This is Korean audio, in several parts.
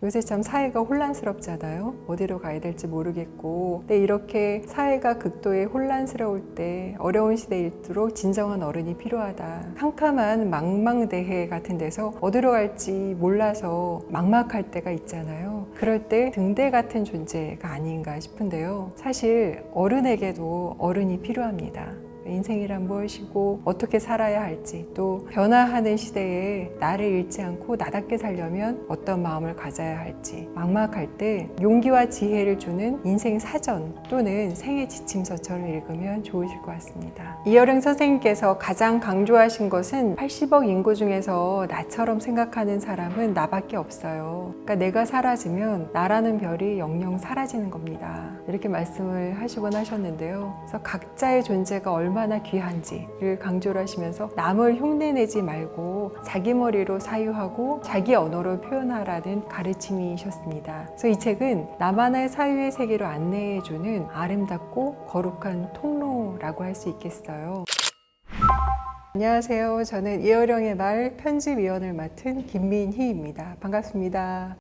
요새 참 사회가 혼란스럽잖아요. 어디로 가야 될지 모르겠고. 근데 이렇게 사회가 극도의 혼란스러울 때 어려운 시대일수록 진정한 어른이 필요하다. 캄캄한 망망대해 같은 데서 어디로 갈지 몰라서 막막할 때가 있잖아요. 그럴 때 등대 같은 존재가 아닌가 싶은데요. 사실 어른에게도 어른이 필요합니다. 인생이란 무엇이고 어떻게 살아야 할지, 또 변화하는 시대에 나를 잃지 않고 나답게 살려면 어떤 마음을 가져야 할지, 막막할 때 용기와 지혜를 주는 인생 사전 또는 생애 지침서처럼 읽으면 좋으실 것 같습니다. 이여령 선생님께서 가장 강조하신 것은 80억 인구 중에서 나처럼 생각하는 사람은 나밖에 없어요. 그러니까 내가 사라지면 나라는 별이 영영 사라지는 겁니다. 이렇게 말씀을 하시곤 하셨는데요. 그래서 각자의 존재가 얼마나 귀한지를 강조를 하시면서 남을 흉내내지 말고 자기 머리로 사유하고 자기 언어로 표현하라는 가르침이셨습니다. 그래서 이 책은 나만의 사유의 세계로 안내해주는 아름답고 거룩한 통로라고 할 수 있겠어요. 안녕하세요. 저는 이여령의 말 편집위원을 맡은 김민희입니다. 반갑습니다.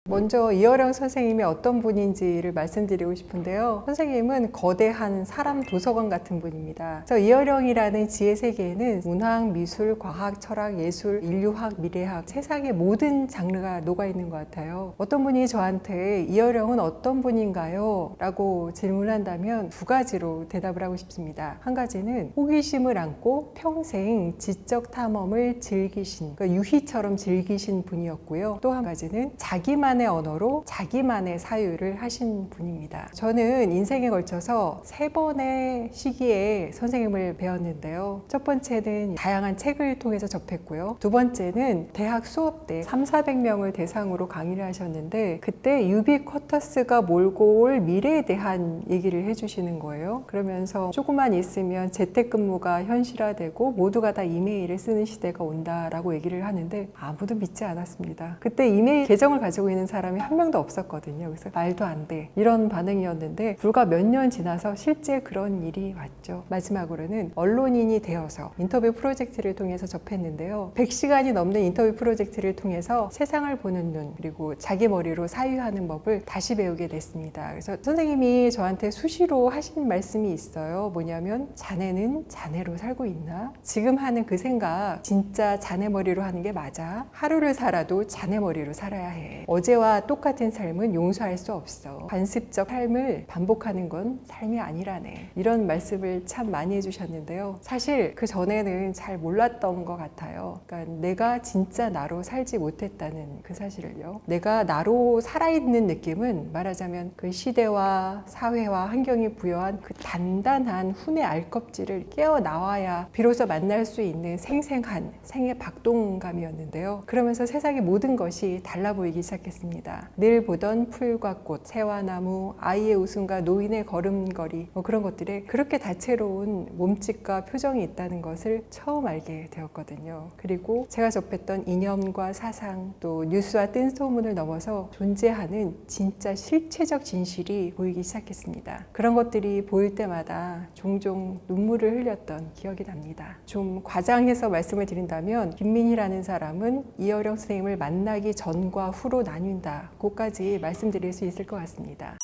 먼저 이여령 선생님이 어떤 분인지를 말씀드리고 싶은데요. 선생님은 거대한 사람 도서관 같은 분입니다. 그래서 이여령이라는 지혜 세계에는 문학, 미술, 과학, 철학, 예술, 인류학, 미래학, 세상의 모든 장르가 녹아있는 것 같아요. 어떤 분이 저한테 이여령은 어떤 분인가요? 라고 질문한다면 두 가지로 대답을 하고 싶습니다. 한 가지는 호기심을 안고 평생 지적 탐험을 즐기신, 그러니까 유희처럼 즐기신 분이었고요. 또 한 가지는 자기만의 언어로 자기만의 사유를 하신 분입니다. 저는 인생에 걸쳐서 3번의 시기에 선생님을 배웠는데요. 첫 번째는 다양한 책을 통해서 접했고요. 두 번째는 대학 수업 때 300~400명을 대상으로 강의를 하셨는데 그때 유비쿼터스가 몰고 올 미래에 대한 얘기를 해주시는 거예요. 그러면서 조금만 있으면 재택근무가 현실화되고 모두가 다 이메일을 쓰는 시대가 온다라고 얘기를 하는데 아무도 믿지 않았습니다. 그때 이메일 계정을 가지고 있는 사람이 한 명도 없었거든요. 그래서 말도 안 돼, 이런 반응이었는데 불과 몇 년 지나서 실제 그런 일이 왔죠. 마지막으로는 언론인이 되어서 인터뷰 프로젝트를 통해서 접했는데요. 100시간이 넘는 인터뷰 프로젝트를 통해서 세상을 보는 눈, 그리고 자기 머리로 사유하는 법을 다시 배우게 됐습니다. 그래서 선생님이 저한테 수시로 하신 말씀이 있어요. 뭐냐면 자네는 자네로 살고 있나? 지금 하는 그 생각 진짜 자네 머리로 하는 게 맞아? 하루를 살아도 자네 머리로 살아야 해. 어제와 똑같은 삶은 용서할 수 없어. 관습적 삶을 반복하는 건 삶이 아니라네. 이런 말씀을 참 많이 해주셨는데요. 사실 그 전에는 잘 몰랐던 것 같아요. 그러니까 내가 진짜 나로 살지 못했다는 그 사실을요. 내가 나로 살아있는 느낌은 말하자면 그 시대와 사회와 환경이 부여한 그 단단한 훈의 알껍질을 깨어나와야 비로소 만날 수 있는 생생한 생의 박동감이었는데요. 그러면서 세상의 모든 것이 달라 보이기 시작했습니다. 늘 보던 풀과 꽃, 새와 나무, 아이의 웃음과 노인의 걸음걸이, 그런 것들에 그렇게 다채로운 몸짓과 표정이 있다는 것을 처음 알게 되었거든요. 그리고 제가 접했던 이념과 사상, 또 뉴스와 뜬 소문을 넘어서 존재하는 진짜 실체적 진실이 보이기 시작했습니다. 그런 것들이 보일 때마다 종종 눈물을 흘렸던 기억이 납니다. 좀 과장해서 말씀을 드린다면 김민희라는 사람은 이여령 선생님을 만나기 전과 후로 나뉜다. 그까지 말씀드릴 수 있을 것 같습니다.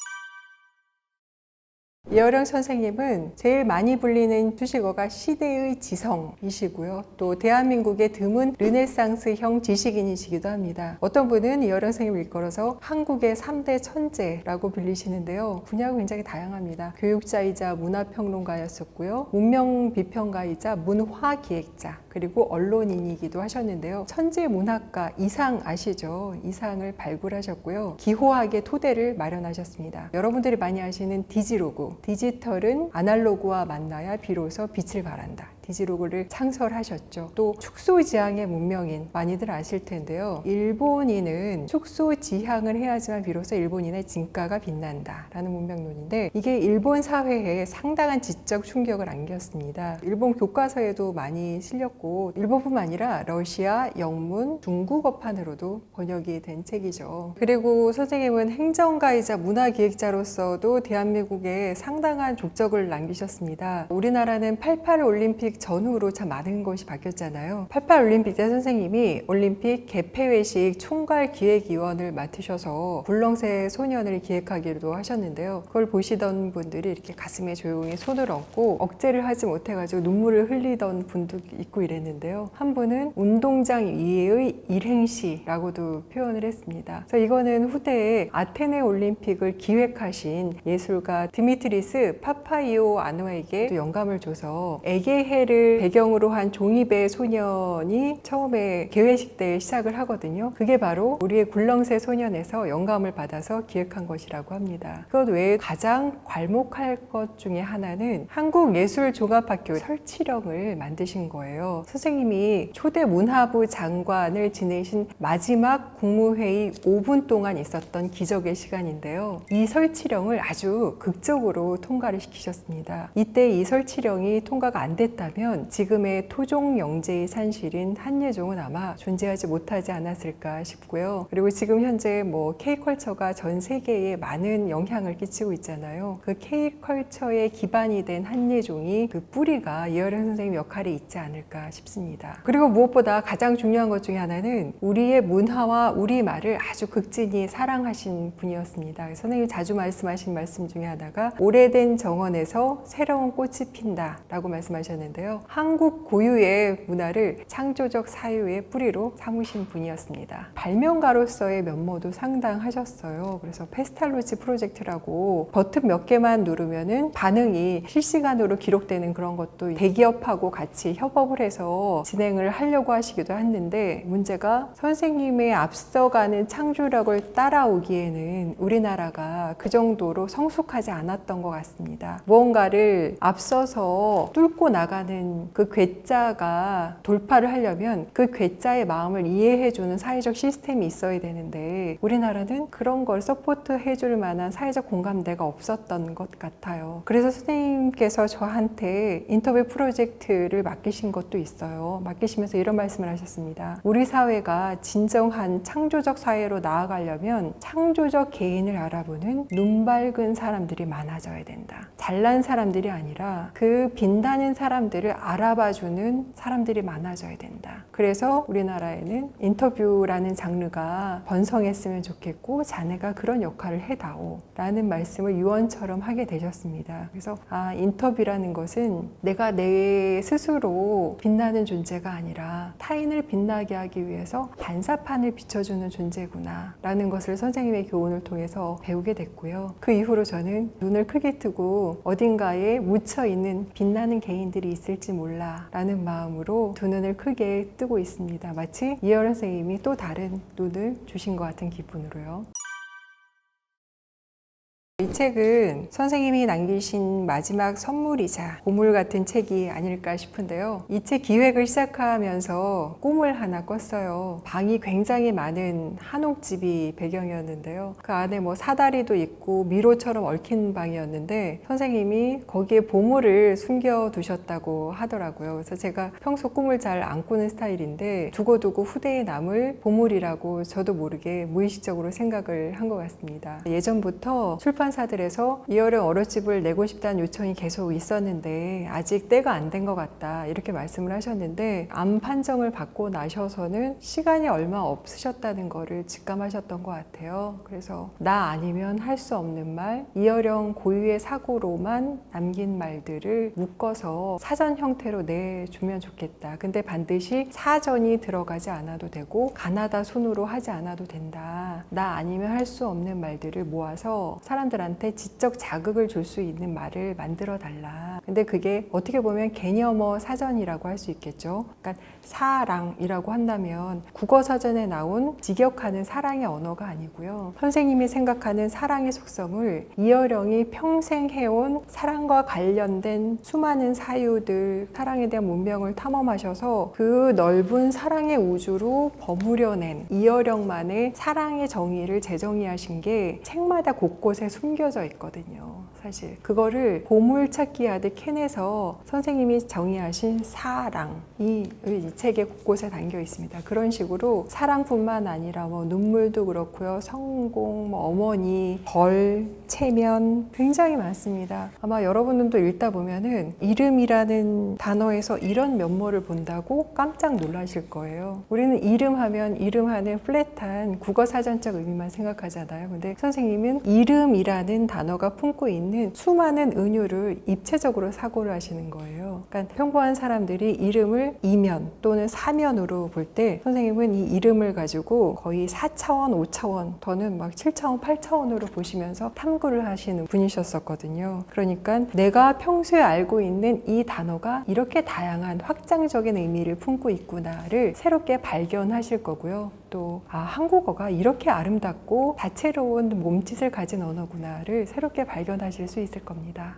이여령 선생님은 제일 많이 불리는 수식어가 시대의 지성이시고요. 또 대한민국의 드문 르네상스형 지식인이시기도 합니다. 어떤 분은 이여령 선생님을 일컬어서 한국의 3대 천재라고 불리시는데요. 분야가 굉장히 다양합니다. 교육자이자 문화평론가였었고요. 문명비평가이자 문화기획자, 그리고 언론인이기도 하셨는데요. 천재문학가 이상 아시죠? 이상을 발굴하셨고요. 기호학의 토대를 마련하셨습니다. 여러분들이 많이 아시는 디지로그, 디지털은 아날로그와 만나야 비로소 빛을 발한다. 디지로그를 창설하셨죠. 또 축소지향의 문명인, 많이들 아실 텐데요. 일본인은 축소지향을 해야지만 비로소 일본인의 진가가 빛난다 라는 문명론인데 이게 일본 사회에 상당한 지적 충격을 안겼습니다. 일본 교과서에도 많이 실렸고 일본뿐만 아니라 러시아, 영문, 중국어판으로도 번역이 된 책이죠. 그리고 선생님은 행정가이자 문화기획자로서도 대한민국에 상당한 족적을 남기셨습니다. 우리나라는 88 올림픽 올림픽 전후로 참 많은 것이 바뀌었잖아요. 88 올림픽 때 선생님이 올림픽 개폐회식 총괄 기획위원을 맡으셔서 굴렁쇠 소년을 기획하기도 하셨는데요. 그걸 보시던 분들이 이렇게 가슴에 조용히 손을 얹고 억제를 하지 못해가지고 눈물을 흘리던 분도 있고 이랬는데요. 한 분은 운동장 위의 일행시라고도 표현을 했습니다. 그래서 이거는 후대에 아테네 올림픽을 기획하신 예술가 드미트리스 파파이오아노에게 영감을 줘서 에게해를 배경으로 한 종이배 소년이 처음에 개회식 때 시작을 하거든요. 그게 바로 우리의 굴렁쇠 소년에서 영감을 받아서 기획한 것이라고 합니다. 그것 외에 가장 괄목할 것 중에 하나는 한국예술종합학교 설치령을 만드신 거예요. 선생님이 초대 문화부 장관을 지내신 마지막 국무회의 5분 동안 있었던 기적의 시간인데요. 이 설치령을 아주 극적으로 통과를 시키셨습니다. 이때 이 설치령이 통과가 안 됐다면 지금의 토종 영재의 산실인 한예종은 아마 존재하지 못하지 않았을까 싶고요. 그리고 지금 현재 K컬처가 전 세계에 많은 영향을 끼치고 있잖아요. 그 K컬처의 기반이 된 한예종이 그 뿌리가 이어령 선생님 역할이 있지 않을까 싶습니다. 그리고 무엇보다 가장 중요한 것 중에 하나는 우리의 문화와 우리말을 아주 극진히 사랑하신 분이었습니다. 선생님이 자주 말씀하신 말씀 중에 하나가 오래된 정원에서 새로운 꽃이 핀다 라고 말씀하셨는데요. 한국 고유의 문화를 창조적 사유의 뿌리로 삼으신 분이었습니다. 발명가로서의 면모도 상당하셨어요. 그래서 페스탈로치 프로젝트라고 버튼 몇 개만 누르면은 반응이 실시간으로 기록되는 그런 것도 대기업하고 같이 협업을 해서 진행을 하려고 하시기도 했는데, 문제가 선생님의 앞서가는 창조력을 따라오기에는 우리나라가 그 정도로 성숙하지 않았던 것 같습니다. 무언가를 앞서서 뚫고 나가는 그 괴짜가 돌파를 하려면 그 괴짜의 마음을 이해해주는 사회적 시스템이 있어야 되는데, 우리나라는 그런 걸 서포트해줄 만한 사회적 공감대가 없었던 것 같아요. 그래서 선생님께서 저한테 인터뷰 프로젝트를 맡기신 것도 있어요. 맡기시면서 이런 말씀을 하셨습니다. 우리 사회가 진정한 창조적 사회로 나아가려면 창조적 개인을 알아보는 눈 밝은 사람들이 많아져야 된다. 잘난 사람들이 아니라 그 빛나는 사람들을 알아봐주는 사람들이 많아져야 된다. 그래서 우리나라에는 인터뷰라는 장르가 번성했으면 좋겠고 자네가 그런 역할을 해다오 라는 말씀을 유언처럼 하게 되셨습니다. 그래서 인터뷰라는 것은 내가 내 스스로 빛나는 존재가 아니라 타인을 빛나게 하기 위해서 반사판을 비춰주는 존재구나 라는 것을 선생님의 교훈을 통해서 배우게 됐고요. 그 이후로 저는 눈을 크게 뜨고 어딘가에 묻혀있는 빛나는 개인들이 있을지 몰라 라는 마음으로 두 눈을 크게 뜨고 있습니다. 마치 이어령 선생님이 또 다른 눈을 주신 것 같은 기분으로요. 이 책은 선생님이 남기신 마지막 선물이자 보물 같은 책이 아닐까 싶은데요. 이 책 기획을 시작하면서 꿈을 하나 꿨어요. 방이 굉장히 많은 한옥집이 배경이었는데요. 그 안에 사다리도 있고 미로처럼 얽힌 방이었는데 선생님이 거기에 보물을 숨겨두셨다고 하더라고요. 그래서 제가 평소 꿈을 잘 안 꾸는 스타일인데 두고두고 후대에 남을 보물이라고 저도 모르게 무의식적으로 생각을 한 것 같습니다. 예전부터 출판사들에서 이어령 어록집을 내고 싶다는 요청이 계속 있었는데 아직 때가 안 된 것 같다 이렇게 말씀을 하셨는데, 암 판정을 받고 나셔서는 시간이 얼마 없으셨다는 거를 직감하셨던 것 같아요. 그래서 나 아니면 할 수 없는 말, 이어령 고유의 사고로만 남긴 말들을 묶어서 사전 형태로 내주면 좋겠다. 근데 반드시 사전이 들어가지 않아도 되고 가나다 손으로 하지 않아도 된다. 나 아니면 할 수 없는 말들을 모아서 사람들한테 지적 자극을 줄 수 있는 말을 만들어 달라. 근데 그게 어떻게 보면 개념어 사전이라고 할 수 있겠죠. 그러니까 사랑이라고 한다면 국어 사전에 나온 직역하는 사랑의 언어가 아니고요. 선생님이 생각하는 사랑의 속성을 이어령이 평생 해온 사랑과 관련된 수많은 사유들, 사랑에 대한 문명을 탐험하셔서 그 넓은 사랑의 우주로 버무려낸 이어령만의 사랑의 정의를 재정의하신 게 책마다 곳곳에 숨겨져 있거든요. 사실 그거를 보물찾기 하듯 캐내서 선생님이 정의하신 사랑이 이 책의 곳곳에 담겨 있습니다. 그런 식으로 사랑뿐만 아니라 뭐 눈물도 그렇고요, 성공, 뭐 어머니, 벌, 체면 굉장히 많습니다. 아마 여러분들도 읽다 보면은 이름이라는 단어에서 이런 면모를 본다고 깜짝 놀라실 거예요. 우리는 이름하면 이름하는 플랫한 국어사전적 의미만 생각하잖아요. 근데 선생님은 이름이라는 단어가 품고 있는 수많은 은유를 입체적으로 사고를 하시는 거예요. 그러니까 평범한 사람들이 이름을 이면 또는 사면으로 볼 때 선생님은 이 이름을 가지고 거의 4차원, 5차원, 더는 막 7차원, 8차원으로 보시면서 탐구를 하시는 분이셨었거든요. 그러니까 내가 평소에 알고 있는 이 단어가 이렇게 다양한 확장적인 의미를 품고 있구나를 새롭게 발견하실 거고요. 또 한국어가 이렇게 아름답고 다채로운 몸짓을 가진 언어구나를 새롭게 발견하실 수 있을 겁니다.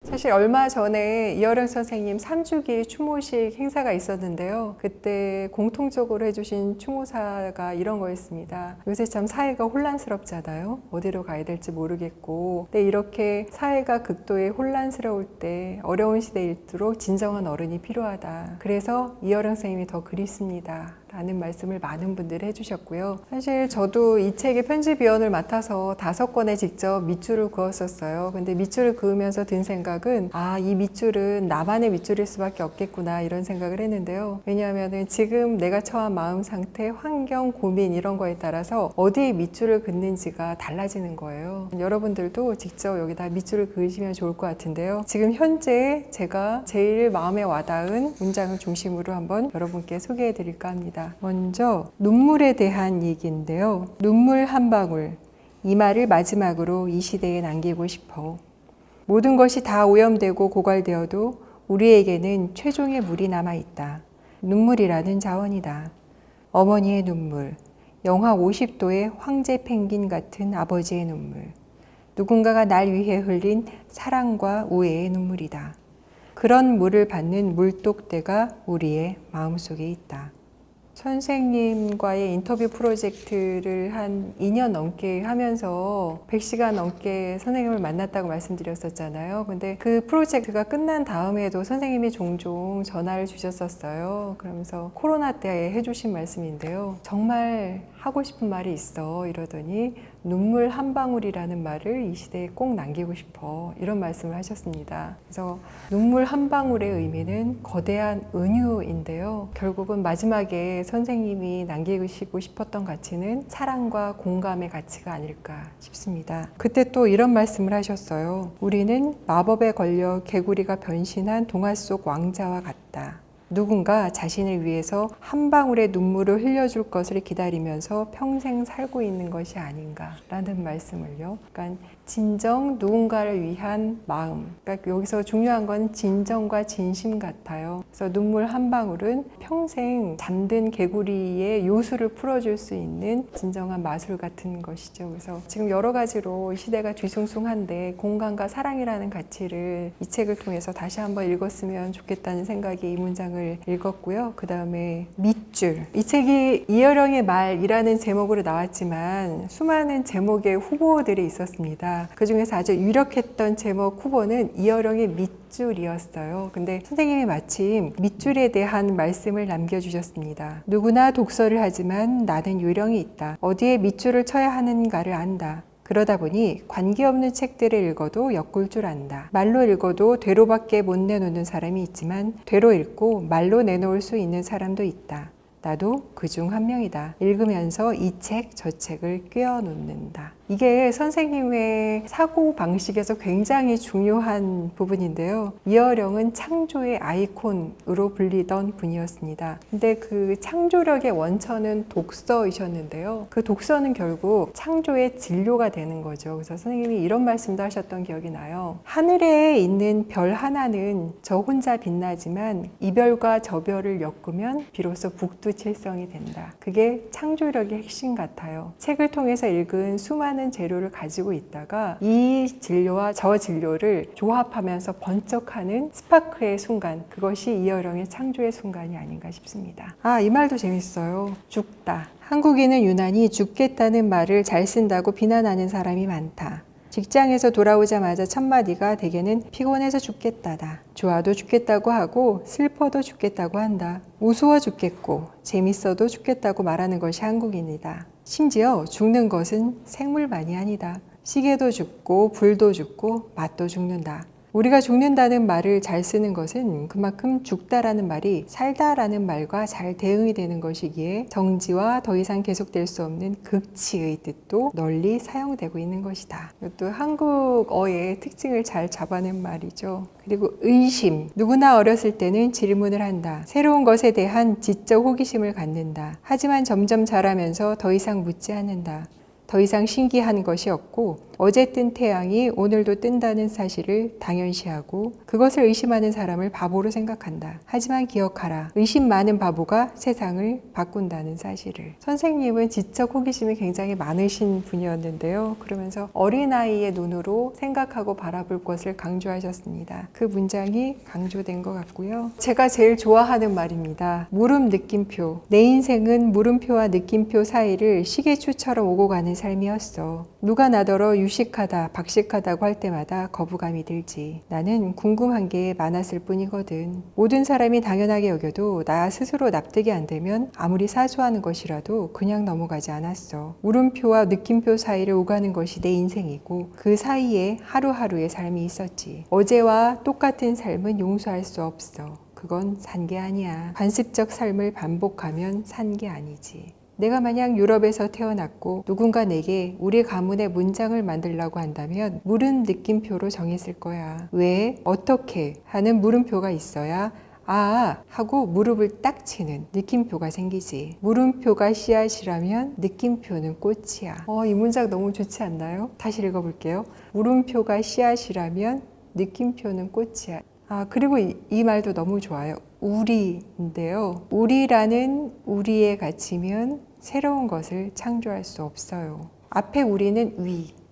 사실 얼마 전에 이어령 선생님 3주기 추모식 행사가 있었는데요. 그때 공통적으로 해주신 추모사가 이런 거였습니다. 요새 참 사회가 혼란스럽잖아요. 어디로 가야 될지 모르겠고. 근데 이렇게 사회가 극도의 혼란스러울 때 어려운 시대일수록 진정한 어른이 필요하다. 그래서 이어령 선생님이 더 그립습니다. 라는 말씀을 많은 분들이 해주셨고요. 사실 저도 이 책의 편집위원을 맡아서 5권에 직접 밑줄을 그었었어요. 근데 밑줄을 그으면서 든 생각은 이 밑줄은 나만의 밑줄일 수밖에 없겠구나 이런 생각을 했는데요. 왜냐하면 지금 내가 처한 마음 상태, 환경, 고민 이런 거에 따라서 어디에 밑줄을 긋는지가 달라지는 거예요. 여러분들도 직접 여기다 밑줄을 그으시면 좋을 것 같은데요. 지금 현재 제가 제일 마음에 와닿은 문장을 중심으로 한번 여러분께 소개해 드릴까 합니다. 먼저 눈물에 대한 얘기인데요. 눈물 한 방울, 이 말을 마지막으로 이 시대에 남기고 싶어. 모든 것이 다 오염되고 고갈되어도 우리에게는 최종의 물이 남아있다. 눈물이라는 자원이다. 어머니의 눈물, 영하 50도의 황제 펭귄 같은 아버지의 눈물, 누군가가 날 위해 흘린 사랑과 우애의 눈물이다. 그런 물을 받는 물독대가 우리의 마음속에 있다. 선생님과의 인터뷰 프로젝트를 한 2년 넘게 하면서 100시간 넘게 선생님을 만났다고 말씀드렸었잖아요. 근데 그 프로젝트가 끝난 다음에도 선생님이 종종 전화를 주셨었어요. 그러면서 코로나 때 해주신 말씀인데요. 정말 하고 싶은 말이 있어 이러더니 눈물 한 방울이라는 말을 이 시대에 꼭 남기고 싶어 이런 말씀을 하셨습니다. 그래서 눈물 한 방울의 의미는 거대한 은유인데요. 결국은 마지막에 선생님이 남기시고 싶었던 가치는 사랑과 공감의 가치가 아닐까 싶습니다. 그때 또 이런 말씀을 하셨어요. 우리는 마법에 걸려 개구리가 변신한 동화 속 왕자와 같다. 누군가 자신을 위해서 한 방울의 눈물을 흘려줄 것을 기다리면서 평생 살고 있는 것이 아닌가라는 말씀을요. 그러니까 진정 누군가를 위한 마음. 그러니까 여기서 중요한 건 진정과 진심 같아요. 그래서 눈물 한 방울은 평생 잠든 개구리의 요술을 풀어줄 수 있는 진정한 마술 같은 것이죠. 그래서 지금 여러 가지로 시대가 뒤숭숭한데 공감과 사랑이라는 가치를 이 책을 통해서 다시 한번 읽었으면 좋겠다는 생각이 이 문장을 읽었고요. 그 다음에 밑줄. 이 책이 이어령의 말이라는 제목으로 나왔지만 수많은 제목의 후보들이 있었습니다. 그 중에서 아주 유력했던 제목 후보는 이어령의 밑줄이었어요. 근데 선생님이 마침 밑줄에 대한 말씀을 남겨주셨습니다. 누구나 독서를 하지만 나는 요령이 있다. 어디에 밑줄을 쳐야 하는가를 안다. 그러다 보니 관계없는 책들을 읽어도 엮을 줄 안다. 말로 읽어도 되로밖에 못 내놓는 사람이 있지만 되로 읽고 말로 내놓을 수 있는 사람도 있다. 나도 그중 한 명이다. 읽으면서 이 책, 저 책을 꿰어 놓는다. 이게 선생님의 사고 방식에서 굉장히 중요한 부분인데요. 이어령은 창조의 아이콘으로 불리던 분이었습니다. 근데 그 창조력의 원천은 독서이셨는데요. 그 독서는 결국 창조의 진료가 되는 거죠. 그래서 선생님이 이런 말씀도 하셨던 기억이 나요. 하늘에 있는 별 하나는 저 혼자 빛나지만 이 별과 저 별을 엮으면 비로소 북두 이수칠성이 된다. 그게 창조력의 핵심 같아요. 책을 통해서 읽은 수많은 재료를 가지고 있다가 이 진료와 저 진료를 조합하면서 번쩍하는 스파크의 순간, 그것이 이어령의 창조의 순간이 아닌가 싶습니다. 이 말도 재밌어요. 죽다. 한국인은 유난히 죽겠다는 말을 잘 쓴다고 비난하는 사람이 많다. 직장에서 돌아오자마자 첫 마디가 대개는 피곤해서 죽겠다다. 좋아도 죽겠다고 하고 슬퍼도 죽겠다고 한다. 우스워 죽겠고 재밌어도 죽겠다고 말하는 것이 한국인이다. 심지어 죽는 것은 생물만이 아니다. 시계도 죽고 불도 죽고 맛도 죽는다. 우리가 죽는다는 말을 잘 쓰는 것은 그만큼 죽다라는 말이 살다라는 말과 잘 대응이 되는 것이기에 정지와 더 이상 계속될 수 없는 극치의 뜻도 널리 사용되고 있는 것이다. 이것도 한국어의 특징을 잘 잡아낸 말이죠. 그리고 의심. 누구나 어렸을 때는 질문을 한다. 새로운 것에 대한 지적 호기심을 갖는다. 하지만 점점 자라면서 더 이상 묻지 않는다. 더 이상 신기한 것이 없고 어제 뜬 태양이 오늘도 뜬다는 사실을 당연시하고 그것을 의심하는 사람을 바보로 생각한다. 하지만 기억하라. 의심 많은 바보가 세상을 바꾼다는 사실을. 선생님은 지적 호기심이 굉장히 많으신 분이었는데요. 그러면서 어린아이의 눈으로 생각하고 바라볼 것을 강조하셨습니다. 그 문장이 강조된 것 같고요. 제가 제일 좋아하는 말입니다. 물음 느낌표. 내 인생은 물음표와 느낌표 사이를 시계추처럼 오고 가는 삶이었어. 누가 나더러 유식하다, 박식하다고 할 때마다 거부감이 들지. 나는 궁금한 게 많았을 뿐이거든. 모든 사람이 당연하게 여겨도 나 스스로 납득이 안 되면 아무리 사소한 것이라도 그냥 넘어가지 않았어. 물음표와 느낌표 사이를 오가는 것이 내 인생이고 그 사이에 하루하루의 삶이 있었지. 어제와 똑같은 삶은 용서할 수 없어. 그건 산 게 아니야. 관습적 삶을 반복하면 산 게 아니지. 내가 만약 유럽에서 태어났고 누군가 내게 우리 가문의 문장을 만들라고 한다면 물음 느낌표로 정했을 거야. 왜? 어떻게? 하는 물음표가 있어야 하고 무릎을 딱 치는 느낌표가 생기지. 물음표가 씨앗이라면 느낌표는 꽃이야. 이 문장 너무 좋지 않나요? 다시 읽어볼게요. 물음표가 씨앗이라면 느낌표는 꽃이야. 그리고 이 말도 너무 좋아요. 우리인데요. 우리라는 우리에 갇히면 새로운 것을 창조할 수 없어요. 앞에 우리는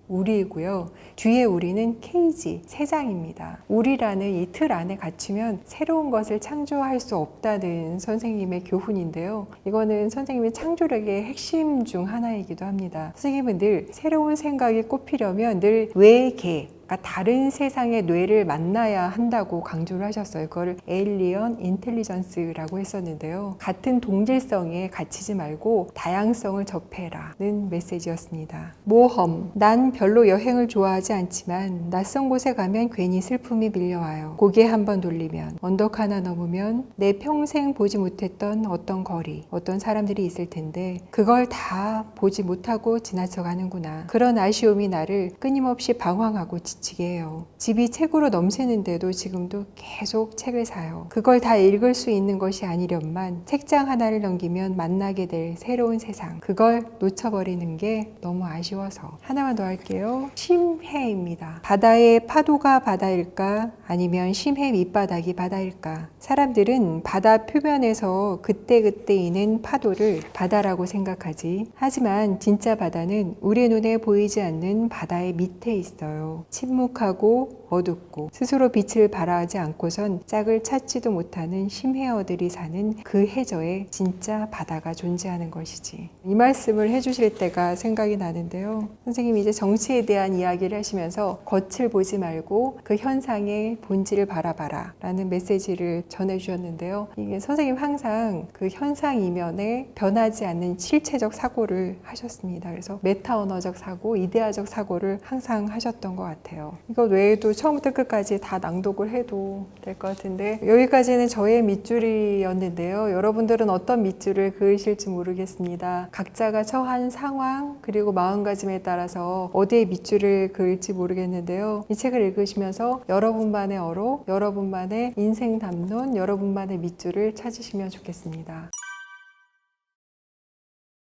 우리이고요. 뒤에 우리는 케이지, 세장입니다. 우리라는 이 틀 안에 갇히면 새로운 것을 창조할 수 없다는 선생님의 교훈인데요. 이거는 선생님의 창조력의 핵심 중 하나이기도 합니다. 선생님은 늘 새로운 생각이 꼽히려면 늘 외계, 다른 세상의 뇌를 만나야 한다고 강조를 하셨어요. 그걸 에일리언 인텔리전스라고 했었는데요. 같은 동질성에 갇히지 말고 다양성을 접해라는 메시지였습니다. 모험. 난 별로 여행을 좋아하지 않지만 낯선 곳에 가면 괜히 슬픔이 밀려와요. 고개 한번 돌리면, 언덕 하나 넘으면 내 평생 보지 못했던 어떤 거리, 어떤 사람들이 있을 텐데 그걸 다 보지 못하고 지나쳐 가는구나. 그런 아쉬움이 나를 끊임없이 방황하고 지치게 해요. 집이 책으로 넘치는데도 지금도 계속 책을 사요. 그걸 다 읽을 수 있는 것이 아니련만 책장 하나를 넘기면 만나게 될 새로운 세상, 그걸 놓쳐버리는 게 너무 아쉬워서. 하나만 더 할게요. 심해입니다. 바다의 파도가 바다일까? 아니면 심해 밑바닥이 바다일까? 사람들은 바다 표면에서 그때그때 있는 파도를 바다라고 생각하지. 하지만 진짜 바다는 우리 눈에 보이지 않는 바다의 밑에 있어요. 침묵하고 어둡고 스스로 빛을 발하지 않고선 짝을 찾지도 못하는 심해어들이 사는 그 해저에 진짜 바다가 존재하는 것이지. 이 말씀을 해주실 때가 생각이 나는데요. 선생님이 이제 정치에 대한 이야기를 하시면서 겉을 보지 말고 그 현상의 본질을 바라봐라 라는 메시지를 전해주셨는데요. 이게 선생님 항상 그 현상 이면에 변하지 않는 실체적 사고를 하셨습니다. 그래서 메타언어적 사고, 이데아적 사고를 항상 하셨던 것 같아요. 이거 외에도 처음부터 끝까지 다 낭독을 해도 될 것 같은데 여기까지는 저의 밑줄이었는데요. 여러분들은 어떤 밑줄을 그으실지 모르겠습니다. 각자가 처한 상황 그리고 마음가짐에 따라서 어디에 밑줄을 그을지 모르겠는데요. 이 책을 읽으시면서 여러분만의 어로, 여러분만의 인생 담론, 여러분만의 밑줄을 찾으시면 좋겠습니다.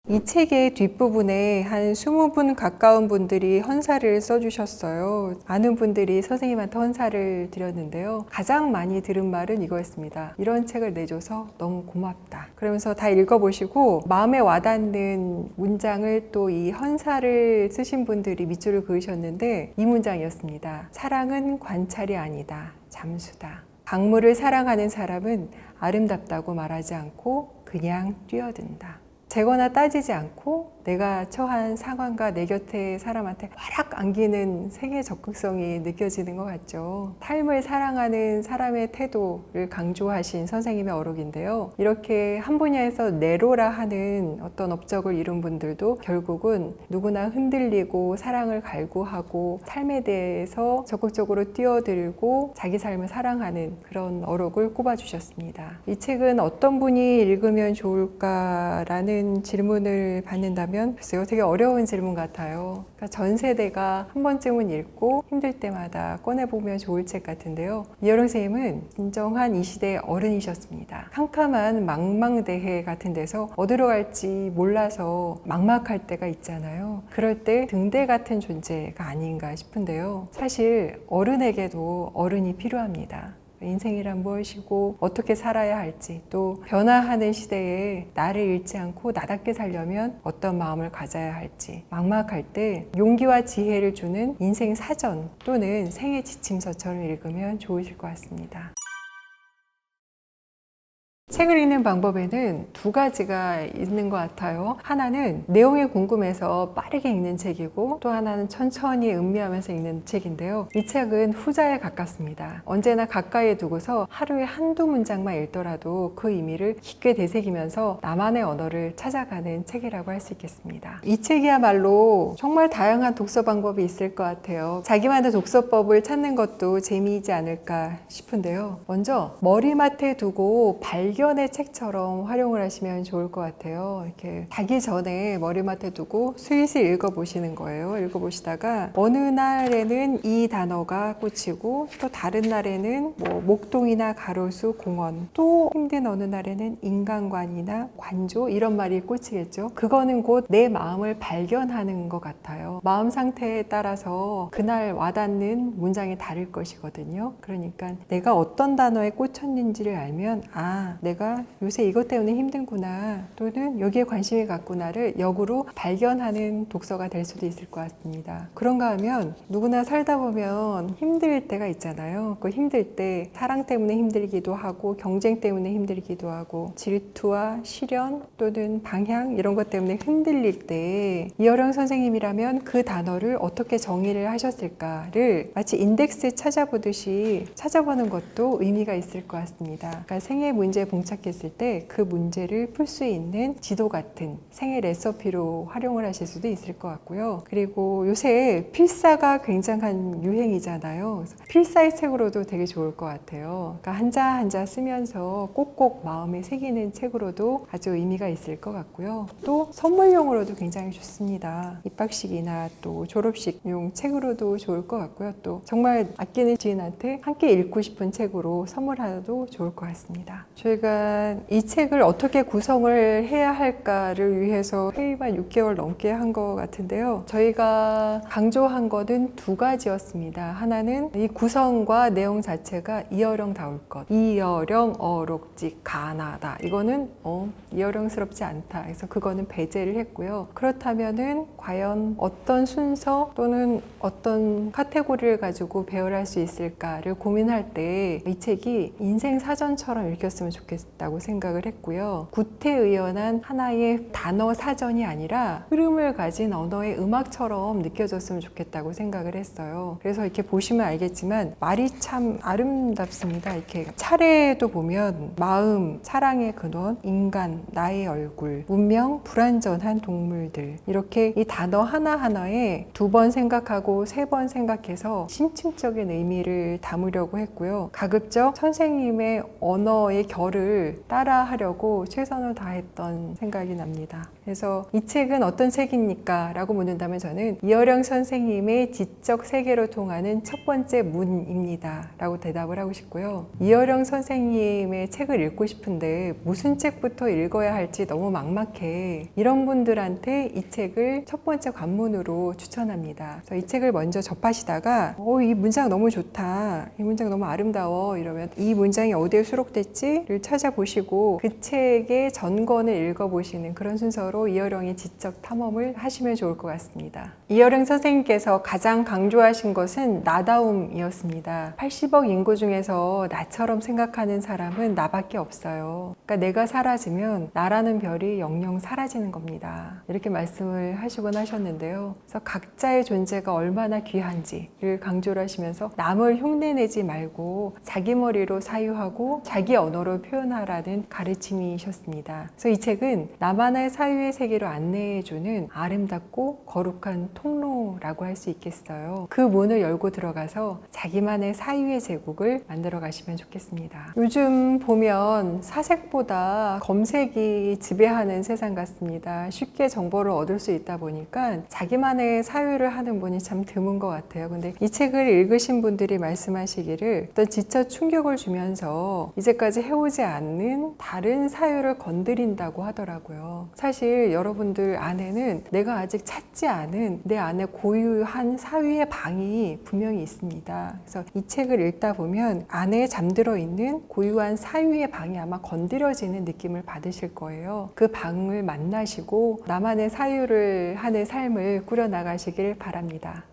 이 책의 뒷부분에 한 20분 가까운 분들이 헌사를 써주셨어요. 많은 분들이 선생님한테 헌사를 드렸는데요. 가장 많이 들은 말은 이거였습니다. 이런 책을 내줘서 너무 고맙다. 그러면서 다 읽어보시고 마음에 와닿는 문장을 또 이 헌사를 쓰신 분들이 밑줄을 그으셨는데 이 문장이었습니다. 사랑은 관찰이 아니다. 잠수다. 강물을 사랑하는 사람은 아름답다고 말하지 않고 그냥 뛰어든다. 재거나 따지지 않고 내가 처한 상황과 내 곁에 사람한테 와락 안기는 생의 적극성이 느껴지는 것 같죠. 삶을 사랑하는 사람의 태도를 강조하신 선생님의 어록인데요. 이렇게 한 분야에서 내로라 하는 어떤 업적을 이룬 분들도 결국은 누구나 흔들리고 사랑을 갈구하고 삶에 대해서 적극적으로 뛰어들고 자기 삶을 사랑하는 그런 어록을 꼽아주셨습니다. 이 책은 어떤 분이 읽으면 좋을까라는 질문을 받는다면 글쎄요, 되게 어려운 질문 같아요. 그러니까 전 세대가 한 번쯤은 읽고 힘들 때마다 꺼내보면 좋을 책 같은데요. 이여령 선생님은 진정한 이 시대의 어른이셨습니다. 캄캄한 망망대해 같은 데서 어디로 갈지 몰라서 막막할 때가 있잖아요. 그럴 때 등대 같은 존재가 아닌가 싶은데요. 사실 어른에게도 어른이 필요합니다. 인생이란 무엇이고 어떻게 살아야 할지, 또 변화하는 시대에 나를 잃지 않고 나답게 살려면 어떤 마음을 가져야 할지, 막막할 때 용기와 지혜를 주는 인생 사전 또는 생애 지침서처럼 읽으면 좋으실 것 같습니다. 책을 읽는 방법에는 두 가지가 있는 것 같아요. 하나는 내용이 궁금해서 빠르게 읽는 책이고, 또 하나는 천천히 음미하면서 읽는 책인데요. 이 책은 후자에 가깝습니다. 언제나 가까이에 두고서 하루에 한두 문장만 읽더라도 그 의미를 깊게 되새기면서 나만의 언어를 찾아가는 책이라고 할 수 있겠습니다. 이 책이야말로 정말 다양한 독서 방법이 있을 것 같아요. 자기만의 독서법을 찾는 것도 재미있지 않을까 싶은데요. 먼저 머리맡에 두고 발견의 책처럼 활용을 하시면 좋을 것 같아요. 이렇게 자기 전에 머리맡에 두고 슬슬 읽어보시는 거예요. 읽어보시다가 어느 날에는 이 단어가 꽂히고, 또 다른 날에는 뭐 목동이나 가로수, 공원, 또 힘든 어느 날에는 인간관이나 관조, 이런 말이 꽂히겠죠. 그거는 곧 내 마음을 발견하는 것 같아요. 마음 상태에 따라서 그날 와닿는 문장이 다를 것이거든요. 그러니까 내가 어떤 단어에 꽂혔는지를 알면, 아, 내가 요새 이것 때문에 힘든구나, 또는 여기에 관심이 갔구나를 역으로 발견하는 독서가 될 수도 있을 것 같습니다. 그런가 하면 누구나 살다 보면 힘들 때가 있잖아요. 그 힘들 때 사랑 때문에 힘들기도 하고, 경쟁 때문에 힘들기도 하고, 질투와 시련 또는 방향 이런 것 때문에 흔들릴 때 이여령 선생님이라면 그 단어를 어떻게 정의를 하셨을까를 마치 인덱스 찾아보듯이 찾아보는 것도 의미가 있을 것 같습니다. 그러니까 생애 문제에 봉착했을 때 그 문제를 풀 수 있는 지도 같은 생애 레시피로 활용을 하실 수도 있을 것 같고요. 그리고 요새 필사가 굉장한 유행이잖아요. 그래서 필사의 책으로도 되게 좋을 것 같아요. 그러니까 한자 한자 쓰면서 꼭꼭 마음에 새기는 책으로도 아주 의미가 있을 것 같고요. 또 선물용으로도 굉장히 좋습니다. 입학식이나 또 졸업식용 책으로도 좋을 것 같고요. 또 정말 아끼는 지인한테 함께 읽고 싶은 책으로 선물하도 좋을 것 같습니다. 저희가 이 책을 어떻게 구성을 해야 할까를 위해서 회의만 6개월 넘게 한 것 같은데요. 저희가 강조한 것은 두 가지였습니다. 하나는 이 구성과 내용 자체가 이여령다울 것. 이여령, 어록직, 가나다. 이거는 이여령스럽지 않다. 그래서 그거는 배제를 했고요. 그렇다면은 과연 어떤 순서 또는 어떤 카테고리를 가지고 배열할 수 있을까를 고민할 때 이 책이 인생 사전처럼 읽혔으면 좋겠다고 생각을 했고요. 구태의연한 하나의 단어 사전이 아니라 흐름을 가진 언어의 음악처럼 느껴졌으면 좋겠다고 생각을 했어요. 그래서 이렇게 보시면 알겠지만 말이 참 아름답습니다. 이렇게 차례도 보면 마음, 사랑의 근원, 인간, 나의 얼굴, 문명, 불완전한 동물들, 이렇게 이 단어 하나하나에 2번 생각하고 3번 생각해서 심층적인 의미를 담으려고 했고요. 가급적 선생님의 언어의 결을 그거를 따라하려고 최선을 다했던 생각이 납니다. 그래서 이 책은 어떤 책입니까? 라고 묻는다면 저는 이어령 선생님의 지적 세계로 통하는 첫 번째 문입니다. 라고 대답을 하고 싶고요. 이어령 선생님의 책을 읽고 싶은데 무슨 책부터 읽어야 할지 너무 막막해. 이런 분들한테 이 책을 첫 번째 관문으로 추천합니다. 그래서 이 책을 먼저 접하시다가 이 문장 너무 좋다. 이 문장 너무 아름다워. 이러면 이 문장이 어디에 수록됐지를 찾아보시고 그 책의 전권을 읽어보시는 그런 순서로 이어령의 지적 탐험을 하시면 좋을 것 같습니다. 이어령 선생님께서 가장 강조하신 것은 나다움이었습니다. 80억 인구 중에서 나처럼 생각하는 사람은 나밖에 없어요. 그러니까 내가 사라지면 나라는 별이 영영 사라지는 겁니다. 이렇게 말씀을 하시곤 하셨는데요. 그래서 각자의 존재가 얼마나 귀한지를 강조를 하시면서 남을 흉내내지 말고 자기 머리로 사유하고 자기 언어로 표현하라는 가르침이셨습니다. 그래서 이 책은 나만의 사유의 세계로 안내해주는 아름답고 거룩한 통로라고 할 수 있겠어요. 그 문을 열고 들어가서 자기만의 사유의 제국을 만들어 가시면 좋겠습니다. 요즘 보면 사색보다 검색이 지배하는 세상 같습니다. 쉽게 정보를 얻을 수 있다 보니까 자기만의 사유를 하는 분이 참 드문 것 같아요. 근데 이 책을 읽으신 분들이 말씀하시기를 어떤 지적 충격을 주면서 이제까지 해오지 않는 다른 사유를 건드린다고 하더라고요. 사실 여러분들 안에는 내가 아직 찾지 않은 내 안에 고유한 사유의 방이 분명히 있습니다. 그래서 이 책을 읽다 보면 안에 잠들어 있는 고유한 사유의 방이 아마 건드려지는 느낌을 받으실 거예요. 그 방을 만나시고 나만의 사유를 하는 삶을 꾸려나가시길 바랍니다.